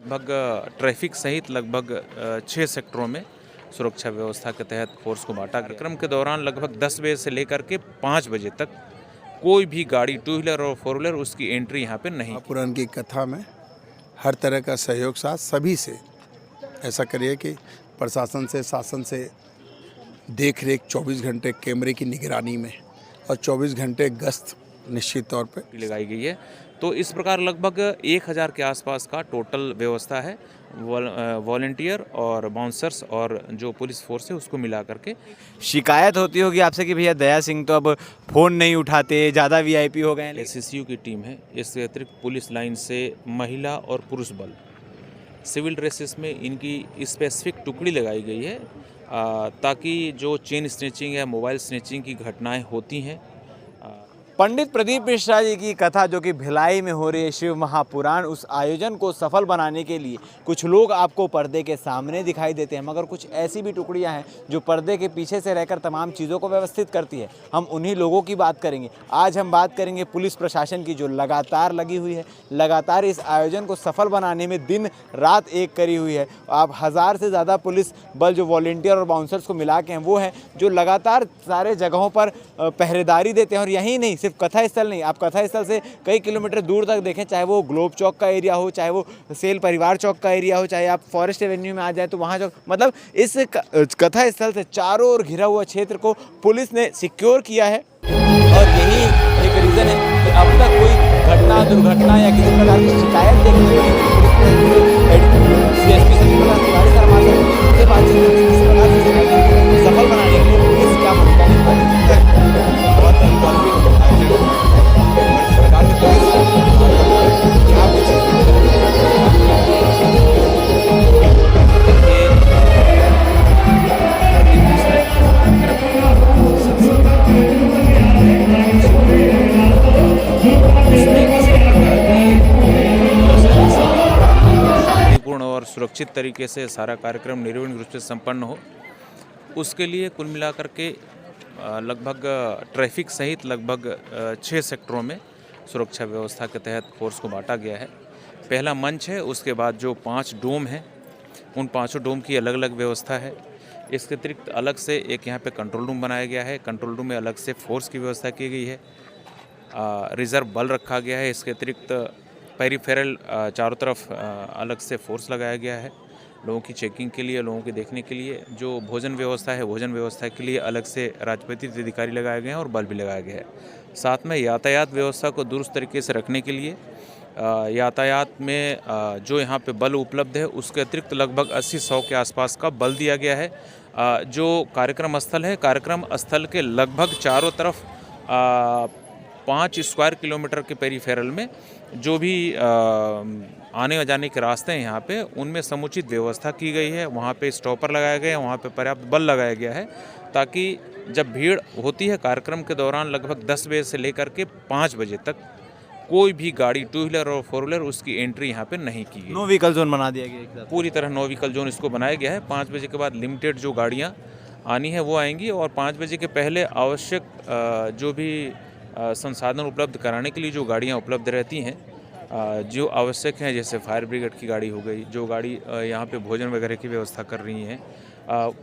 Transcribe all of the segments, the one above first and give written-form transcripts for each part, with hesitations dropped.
लगभग ट्रैफिक सहित लगभग 6 सेक्टरों में सुरक्षा व्यवस्था के तहत फोर्स को बांटा गया। कार्यक्रम के दौरान लगभग 10 बजे से लेकर के 5 बजे तक कोई भी गाड़ी 2 व्हीलर और 4 व्हीलर उसकी एंट्री यहाँ पे नहीं। महापुराण की कथा में हर तरह का सहयोग साथ सभी से ऐसा करिए कि प्रशासन से, शासन से देख रेख 24 घंटे कैमरे की निगरानी में और 24 घंटे गश्त निश्चित तौर पे लगाई गई है। तो इस प्रकार लगभग 1000 के आसपास का टोटल व्यवस्था है। वॉलंटियर और बाउंसर्स और जो पुलिस फोर्स है उसको मिला करके। शिकायत होती होगी आपसे कि भैया दया सिंह तो अब फ़ोन नहीं उठाते, ज़्यादा वीआईपी हो गए हैं। एसएसयू की टीम है। इसके अतिरिक्त पुलिस लाइन से महिला और पुरुष बल, सिविल ड्रेसेस में इनकी स्पेसिफिक टुकड़ी लगाई गई है ताकि जो चेन स्नैचिंग या मोबाइल स्नैचिंग की घटनाएं होती हैं। पंडित प्रदीप मिश्रा जी की कथा जो कि भिलाई में हो रही है, शिव महापुराण, उस आयोजन को सफल बनाने के लिए कुछ लोग आपको पर्दे के सामने दिखाई देते हैं, मगर कुछ ऐसी भी टुकड़ियां हैं जो पर्दे के पीछे से रहकर तमाम चीज़ों को व्यवस्थित करती है। हम उन्हीं लोगों की बात करेंगे। आज हम बात करेंगे पुलिस प्रशासन की, जो लगातार लगी हुई है, लगातार इस आयोजन को सफल बनाने में दिन रात एक करी हुई है। आप 1000 से ज़्यादा पुलिस बल जो वॉलंटियर और बाउंसर्स को मिला के हैं वो हैं जो लगातार सारे जगहों पर पहरेदारी देते हैं। और यही नहीं, सिर्फ कथा स्थल नहीं, आप कथा स्थल से कई किलोमीटर दूर तक देखें, चाहे वो ग्लोब चौक का एरिया हो, चाहे वो सेल परिवार चौक का एरिया हो, चाहे आप फॉरेस्ट एवेन्यू में आ जाए तो वहाँ जो मतलब इस कथा स्थल से चारों ओर घिरा हुआ क्षेत्र को पुलिस ने सिक्योर किया है। और यही एक रीज़न है कि अब तक कोई घटना, दुर्घटना या किसी प्रकार की शिकायत देखने को नहीं सफल बनाने के लिए पुलिस क्या और सुरक्षित तरीके से सारा कार्यक्रम निर्विघ्न रूप से संपन्न हो, उसके लिए कुल मिलाकर के लगभग ट्रैफिक सहित लगभग 6 सेक्टरों में सुरक्षा व्यवस्था के तहत फोर्स को बांटा गया है। पहला मंच है, उसके बाद जो 5 डोम हैं उन 5 डोम की अलग अलग व्यवस्था है। इसके अतिरिक्त अलग से एक यहाँ पे कंट्रोल रूम बनाया गया है। कंट्रोल रूम में अलग से फोर्स की व्यवस्था की गई है। रिजर्व बल रखा गया है। इसके अतिरिक्त पेरीफेरल चारों तरफ अलग से फोर्स लगाया गया है लोगों की चेकिंग के लिए, लोगों के देखने के लिए। जो भोजन व्यवस्था है, भोजन व्यवस्था के लिए अलग से राजपत्रित अधिकारी लगाए गए हैं और बल भी लगाया गया है। साथ में यातायात व्यवस्था को दुरुस्त तरीके से रखने के लिए यातायात में जो यहाँ पे बल उपलब्ध है उसके अतिरिक्त लगभग 80-100 के आसपास का बल दिया गया है। जो कार्यक्रम स्थल है, कार्यक्रम स्थल के लगभग चारों तरफ 5 स्क्वायर किलोमीटर के पेरीफेरल में जो भी आने जाने के रास्ते हैं यहाँ पे, उनमें समुचित व्यवस्था की गई है। वहाँ पे स्टॉपर लगाए गए हैं, वहाँ पे पर्याप्त बल लगाया गया है ताकि जब भीड़ होती है कार्यक्रम के दौरान लगभग 10 बजे से लेकर के 5 बजे तक कोई भी गाड़ी 2 व्हीलर और 4 व्हीलर उसकी एंट्री यहाँ पे नहीं की गई। नो व्हीकल जोन बना दिया गया, पूरी तरह नो व्हीकल जोन इसको बनाया गया है। 5 बजे के बाद लिमिटेड जो गाड़ियाँ आनी है वो आएंगी और 5 बजे के पहले आवश्यक जो भी संसाधन उपलब्ध कराने के लिए जो गाड़ियाँ उपलब्ध रहती हैं, जो आवश्यक हैं, जैसे फायर ब्रिगेड की गाड़ी हो गई, जो गाड़ी यहाँ पे भोजन वगैरह की व्यवस्था कर रही हैं,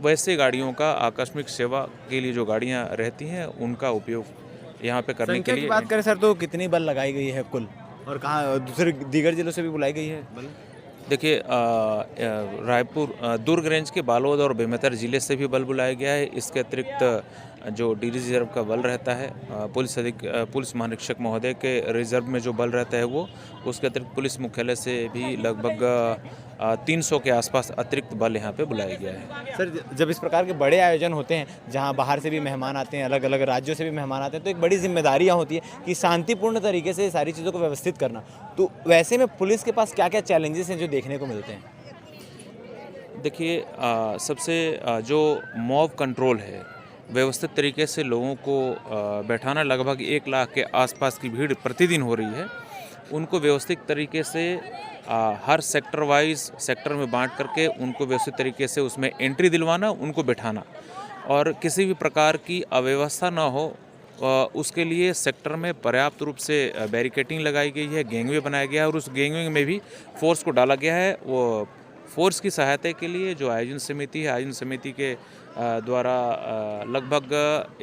वैसे गाड़ियों का आकस्मिक सेवा के लिए जो गाड़ियाँ रहती हैं उनका उपयोग यहाँ पे करने के लिए। बात करें सर तो कितनी बल लगाई गई है कुल, और कहाँ दूसरे दीगर जिलों से भी बुलाई गई है बल? देखिए, रायपुर दुर्ग रेंज के बालोद और बेमेतरा ज़िले से भी बल बुलाया गया है। इसके अतिरिक्त जो डी रिजर्व का बल रहता है, पुलिस महानिरीक्षक महोदय के रिजर्व में जो बल रहता है वो, उसके अतिरिक्त पुलिस मुख्यालय से भी लगभग 300 के आसपास अतिरिक्त बल यहाँ पे बुलाया गया है। सर, जब इस प्रकार के बड़े आयोजन होते हैं जहाँ बाहर से भी मेहमान आते हैं, अलग अलग राज्यों से भी मेहमान आते हैं, तो एक बड़ी जिम्मेदारियाँ होती है कि शांतिपूर्ण तरीके से सारी चीज़ों को व्यवस्थित करना। तो वैसे में पुलिस के पास क्या क्या चैलेंजेस हैं जो देखने को मिलते हैं? देखिए, सबसे जो मॉब कंट्रोल है, व्यवस्थित तरीके से लोगों को बैठाना, लगभग 1 लाख के आसपास की भीड़ प्रतिदिन हो रही है, उनको व्यवस्थित तरीके से हर सेक्टर वाइज सेक्टर में बांट करके उनको व्यवस्थित तरीके से उसमें एंट्री दिलवाना, उनको बैठाना और किसी भी प्रकार की अव्यवस्था ना हो उसके लिए सेक्टर में पर्याप्त रूप से बैरिकेटिंग लगाई गई है, गैंगवे बनाया गया है और उस गैंगवे में भी फोर्स को डाला गया है। वो फोर्स की सहायता के लिए जो आयोजन समिति है, आयोजन समिति के द्वारा लगभग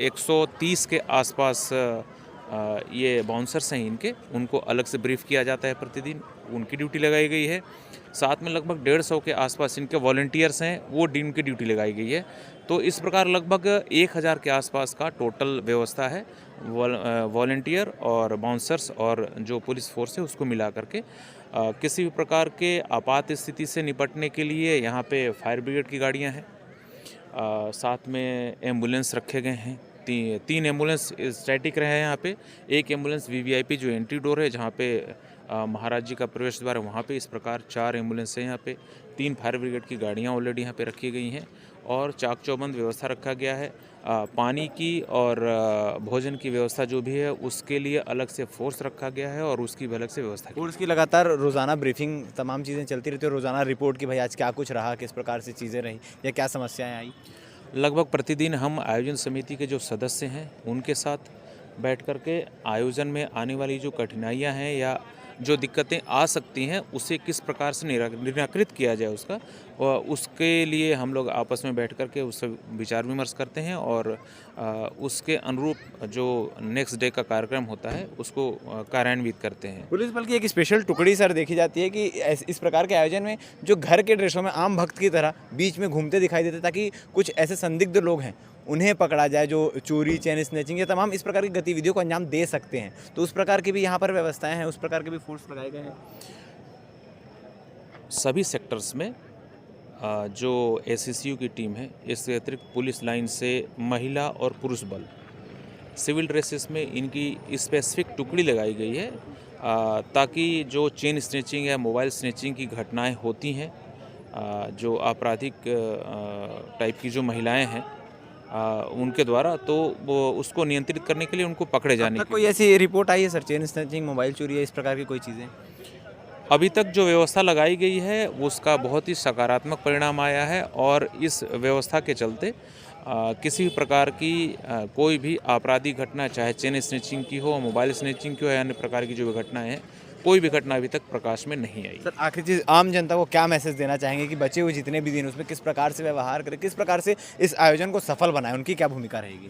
130 के आसपास ये बाउंसर्स हैं उनको अलग से ब्रीफ किया जाता है प्रतिदिन, उनकी ड्यूटी लगाई गई है। साथ में लगभग 150 के आसपास इनके वॉलंटियर्स हैं, वो उनकी ड्यूटी लगाई गई है। तो इस प्रकार लगभग 1000 के आसपास का टोटल व्यवस्था है, वॉलंटियर और बाउंसर्स और जो पुलिस फोर्स है उसको मिला करके किसी भी प्रकार के आपात स्थिति से निपटने के लिए यहाँ पे फायर ब्रिगेड की गाड़ियाँ हैं, साथ में एम्बुलेंस रखे गए हैं। तीन एम्बुलेंस स्टैटिक रहे हैं यहाँ पे, एक एम्बुलेंस वीवीआईपी जो एंट्री डोर है जहाँ पे महाराज जी का प्रवेश द्वार है वहाँ पे, इस प्रकार 4 एम्बुलेंस हैं यहाँ पे, 3 फायर ब्रिगेड की गाड़ियाँ ऑलरेडी यहाँ पे रखी गई हैं और चाक चौबंद व्यवस्था रखा गया है। पानी की और भोजन की व्यवस्था जो भी है उसके लिए अलग से फोर्स रखा गया है और उसकी भी अलग से व्यवस्था की। और उसकी लगातार रोज़ाना ब्रीफिंग तमाम चीज़ें चलती रहती है, रोज़ाना रिपोर्ट कि भाई आज क्या कुछ रहा, किस प्रकार से चीज़ें रही या क्या समस्याएं आई। लगभग प्रतिदिन हम आयोजन समिति के जो सदस्य हैं उनके साथ बैठ कर के आयोजन में आने वाली जो कठिनाइयां हैं या जो दिक्कतें आ सकती हैं उसे किस प्रकार से निराकृत किया जाए उसके लिए हम लोग आपस में बैठ कर के उससे विचार विमर्श करते हैं और उसके अनुरूप जो नेक्स्ट डे का कार्यक्रम होता है उसको कार्यान्वित करते हैं। पुलिस बल की एक स्पेशल टुकड़ी सर देखी जाती है कि इस प्रकार के आयोजन में जो घर के ड्रेसों में आम भक्त की तरह बीच में घूमते दिखाई देते ताकि कुछ ऐसे संदिग्ध लोग हैं उन्हें पकड़ा जाए जो चोरी, चेन स्नैचिंग या तमाम इस प्रकार की गतिविधियों को अंजाम दे सकते हैं। तो उस प्रकार की भी यहाँ पर व्यवस्थाएं हैं, उस प्रकार के भी फोर्स लगाए गए हैं। सभी सेक्टर्स में जो एसएसयू की टीम है, इसके अतिरिक्त पुलिस लाइन से महिला और पुरुष बल, सिविल ड्रेसेस में इनकी स्पेसिफिक टुकड़ी लगाई गई है ताकि जो चेन स्नैचिंग या मोबाइल स्नैचिंग की घटनाएं होती हैं, जो आपराधिक टाइप की जो महिलाएं हैं उनके द्वारा, तो वो उसको नियंत्रित करने के लिए उनको पकड़े जाने की कोई ऐसी रिपोर्ट आई है सर, चेन स्नैचिंग, मोबाइल चोरी या इस प्रकार की कोई चीज़ें? अभी तक जो व्यवस्था लगाई गई है उसका बहुत ही सकारात्मक परिणाम आया है और इस व्यवस्था के चलते किसी भी प्रकार की कोई भी आपराधिक घटना, चाहे चेन स्नैचिंग की हो, मोबाइल स्नैचिंग की हो या अन्य प्रकार की जो घटनाएं हैं, कोई भी घटना अभी तक प्रकाश में नहीं आई। सर आखिरी चीज़, आम जनता को क्या मैसेज देना चाहेंगे कि बचे हुए जितने भी दिन उसमें किस प्रकार से व्यवहार करें, किस प्रकार से इस आयोजन को सफल बनाएं, उनकी क्या भूमिका रहेगी?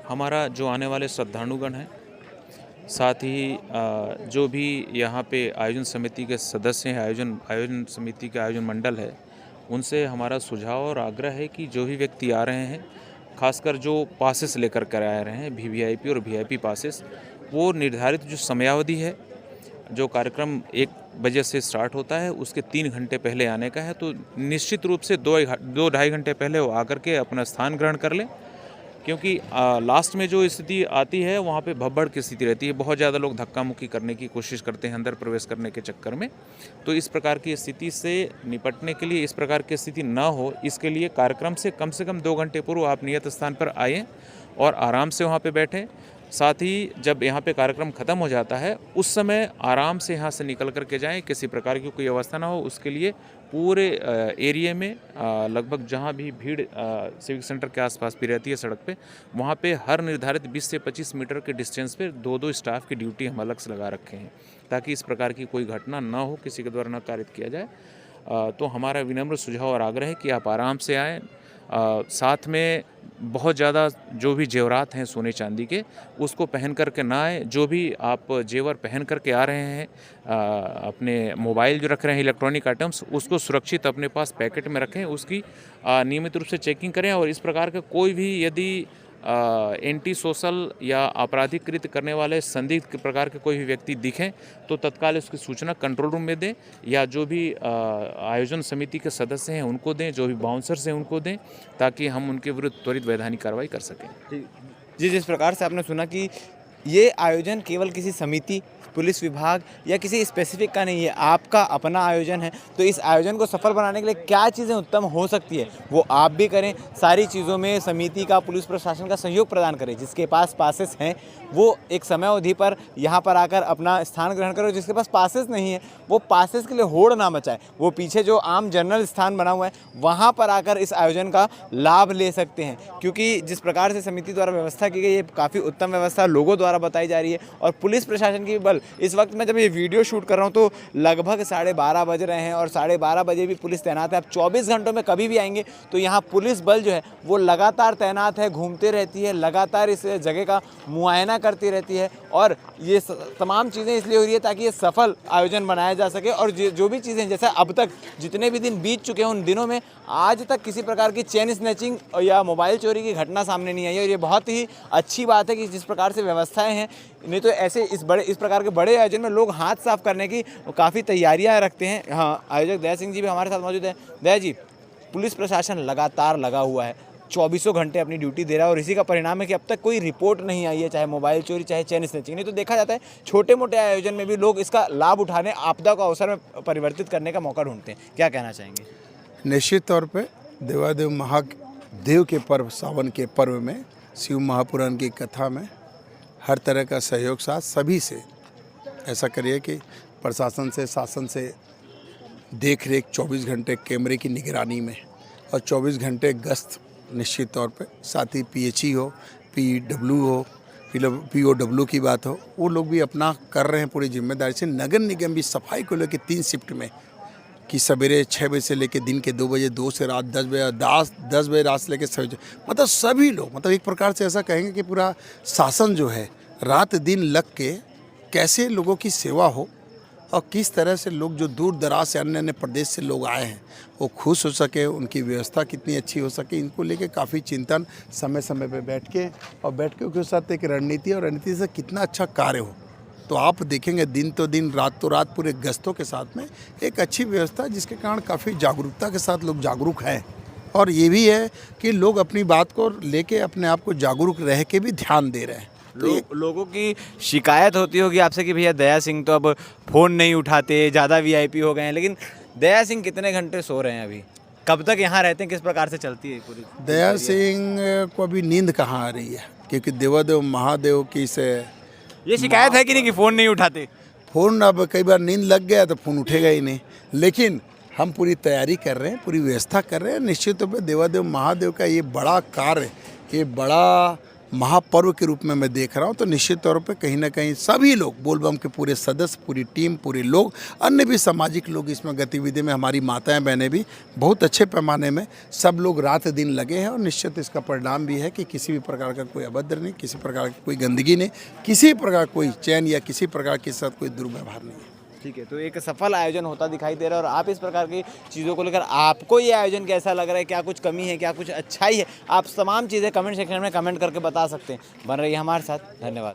हमारा जो आने वाले श्रद्धालुगण हैं, साथ ही जो भी यहाँ पे आयोजन समिति के सदस्य हैं, आयोजन समिति के आयोजन मंडल है, उनसे हमारा सुझाव और आग्रह है कि जो भी व्यक्ति आ रहे हैं, खासकर जो पासेस लेकर कर आ रहे हैं, वीवीआईपी और वीआईपी पासेस, वो निर्धारित जो समयावधि है, जो कार्यक्रम 1 बजे से स्टार्ट होता है उसके 3 घंटे पहले आने का है, तो निश्चित रूप से 2-2.5 घंटे पहले वो आकर के अपना स्थान ग्रहण कर लें, क्योंकि लास्ट में जो स्थिति आती है वहाँ पे भगदड़ की स्थिति रहती है। बहुत ज़्यादा लोग धक्का मुक्की करने की कोशिश करते हैं अंदर प्रवेश करने के चक्कर में। तो इस प्रकार की स्थिति से निपटने के लिए, इस प्रकार की स्थिति ना हो, इसके लिए कार्यक्रम से कम 2 घंटे पूर्व आप नियत स्थान पर आएँ और आराम से वहाँ पे बैठें। साथ ही जब यहाँ पे कार्यक्रम ख़त्म हो जाता है उस समय आराम से यहाँ से निकल कर के जाएँ, किसी प्रकार की कोई अवस्था ना हो। उसके लिए पूरे एरिया में लगभग जहाँ भी भीड़ सिविक सेंटर के आसपास भी रहती है सड़क पे, वहाँ पे हर निर्धारित 20 से 25 मीटर के डिस्टेंस पे 2-2 स्टाफ की ड्यूटी हम अलग से लगा रखे हैं ताकि इस प्रकार की कोई घटना ना हो, किसी के द्वारा न कारित किया जाए। तो हमारा विनम्र सुझाव और आग्रह है कि आप आराम से आएँ। साथ में बहुत ज़्यादा जो भी जेवरात हैं सोने चांदी के, उसको पहन करके ना आए। जो भी आप जेवर पहन करके आ रहे हैं, अपने मोबाइल जो रख रहे हैं, इलेक्ट्रॉनिक आइटम्स, उसको सुरक्षित अपने पास पैकेट में रखें, उसकी नियमित रूप से चेकिंग करें। और इस प्रकार का कोई भी यदि एंटी सोशल या आपराधिक कृत्य करने वाले संदिग्ध प्रकार के कोई भी व्यक्ति दिखें तो तत्काल उसकी सूचना कंट्रोल रूम में दें या जो भी आयोजन समिति के सदस्य हैं उनको दें, जो भी बाउंसर्स हैं उनको दें, ताकि हम उनके विरुद्ध त्वरित वैधानिक कार्रवाई कर सकें। जी, जिस प्रकार से आपने सुना कि ये आयोजन केवल किसी समिति पुलिस विभाग या किसी स्पेसिफिक का नहीं है, आपका अपना आयोजन है। तो इस आयोजन को सफल बनाने के लिए क्या चीज़ें उत्तम हो सकती है वो आप भी करें। सारी चीज़ों में समिति का, पुलिस प्रशासन का सहयोग प्रदान करें। जिसके पास पासेस हैं वो एक समय अवधि पर यहाँ पर आकर अपना स्थान ग्रहण करो। जिसके पास पासेस नहीं है वो पासेस के लिए होड़ ना मचाए, वो पीछे जो आम जनरल स्थान बना हुआ है वहाँ पर आकर इस आयोजन का लाभ ले सकते हैं। क्योंकि जिस प्रकार से समिति द्वारा व्यवस्था की गई है काफ़ी उत्तम व्यवस्था लोगों द्वारा बताई जा रही है। और पुलिस प्रशासन की बल, इस वक्त मैं जब ये वीडियो शूट कर रहा हूँ तो लगभग 12:30 बज रहे हैं और 12:30 बजे भी पुलिस तैनात है। आप 24 घंटों में कभी भी आएंगे तो यहाँ पुलिस बल जो है वो लगातार तैनात है, घूमते रहती है, लगातार इस जगह का मुआयना करती रहती है। और ये तमाम चीज़ें इसलिए हो रही है ताकि ये सफल आयोजन बनाया जा सके। और जो भी चीज़ें जैसे अब तक जितने भी दिन बीत चुके हैं उन दिनों में आज तक किसी प्रकार की चेन स्नैचिंग या मोबाइल चोरी की घटना सामने नहीं आई है। और ये बहुत ही अच्छी बात है कि जिस प्रकार से व्यवस्थाएं हैं, नहीं तो ऐसे इस प्रकार के बड़े आयोजन में लोग हाथ साफ करने की काफ़ी तैयारियां रखते हैं। हाँ, आयोजक दया सिंह जी भी हमारे साथ मौजूद है। दया जी, पुलिस प्रशासन लगातार लगा हुआ है, 24 घंटे अपनी ड्यूटी दे रहा है और इसी का परिणाम है कि अब तक कोई रिपोर्ट नहीं आई है, चाहे मोबाइल चोरी चाहे चेन स्नैचिंग। नहीं तो देखा जाता है छोटे मोटे आयोजन में भी लोग इसका लाभ उठाने, आपदा को अवसर में परिवर्तित करने का मौका ढूंढते हैं। क्या कहना चाहेंगे? निश्चित तौर पे देवादेव महादेव के पर्व, सावन के पर्व में शिव महापुराण की कथा में हर तरह का सहयोग साथ सभी से ऐसा करिए कि प्रशासन से, शासन से देख रेख, 24 घंटे कैमरे की निगरानी में और 24 घंटे गश्त निश्चित तौर पे, साथ ही पीएचई हो, पीडब्ल्यू हो, पीओडब्ल्यू की बात हो, वो लोग भी अपना कर रहे हैं पूरी जिम्मेदारी से। नगर निगम भी सफाई को लेकर 3 शिफ्ट में, कि सवेरे 6 बजे से लेकर दिन के 2 बजे, 2 से रात 10 बजे, 10 बजे रात से लेकर मतलब सभी लोग, मतलब एक प्रकार से ऐसा कहेंगे कि पूरा शासन जो है रात दिन लग के कैसे लोगों की सेवा हो और किस तरह से लोग जो दूर दराज से अन्य अन्य प्रदेश से लोग आए हैं वो खुश हो सके, उनकी व्यवस्था कितनी अच्छी हो सके, इनको लेके काफ़ी चिंतन समय समय पे बैठ के उसके साथ एक रणनीति और रणनीति से कितना अच्छा कार्य हो। तो आप देखेंगे दिन तो दिन, रात तो रात, पूरे गश्तों के साथ में एक अच्छी व्यवस्था, जिसके कारण काफ़ी जागरूकता के साथ लोग जागरूक हैं। और ये भी है कि लोग अपनी बात को लेके अपने आप को जागरूक रह के भी ध्यान दे रहे हैं। लोगों की शिकायत होती होगी आपसे कि भैया दया सिंह तो अब फ़ोन नहीं उठाते, ज़्यादा वीआईपी हो गए हैं, लेकिन दया सिंह कितने घंटे सो रहे हैं अभी? कब तक यहाँ रहते हैं? किस प्रकार से चलती है पूरी? दया सिंह को अभी नींद कहाँ आ रही है, क्योंकि देवादेव महादेव की से ये शिकायत है कि नहीं कि फ़ोन नहीं उठाते? फ़ोन अब कई बार नींद लग गया तो फ़ोन उठेगा ही नहीं। लेकिन हम पूरी तैयारी कर रहे हैं, पूरी व्यवस्था कर रहे हैं। निश्चित तौर पर देवादेव महादेव का ये बड़ा कार्य, ये बड़ा महापर्व के रूप में मैं देख रहा हूँ। तो निश्चित तौर पे कहीं ना कहीं सभी लोग, बोलबम के पूरे सदस्य, पूरी टीम, पूरे लोग, अन्य भी सामाजिक लोग इसमें गतिविधि में, हमारी माताएं बहनें भी बहुत अच्छे पैमाने में सब लोग रात दिन लगे हैं। और निश्चित इसका परिणाम भी है कि किसी भी प्रकार का कोई अभद्र नहीं, किसी प्रकार की कोई गंदगी नहीं, किसी प्रकार कोई चैन या किसी प्रकार के साथ कोई दुर्व्यवहार नहीं है। ठीक है, तो एक सफल आयोजन होता दिखाई दे रहा है। और आप इस प्रकार की चीज़ों को लेकर आपको ये आयोजन कैसा लग रहा है, क्या कुछ कमी है, क्या कुछ अच्छाई है, आप तमाम चीज़ें कमेंट सेक्शन में कमेंट करके बता सकते हैं। बन रही है हमारे साथ। धन्यवाद।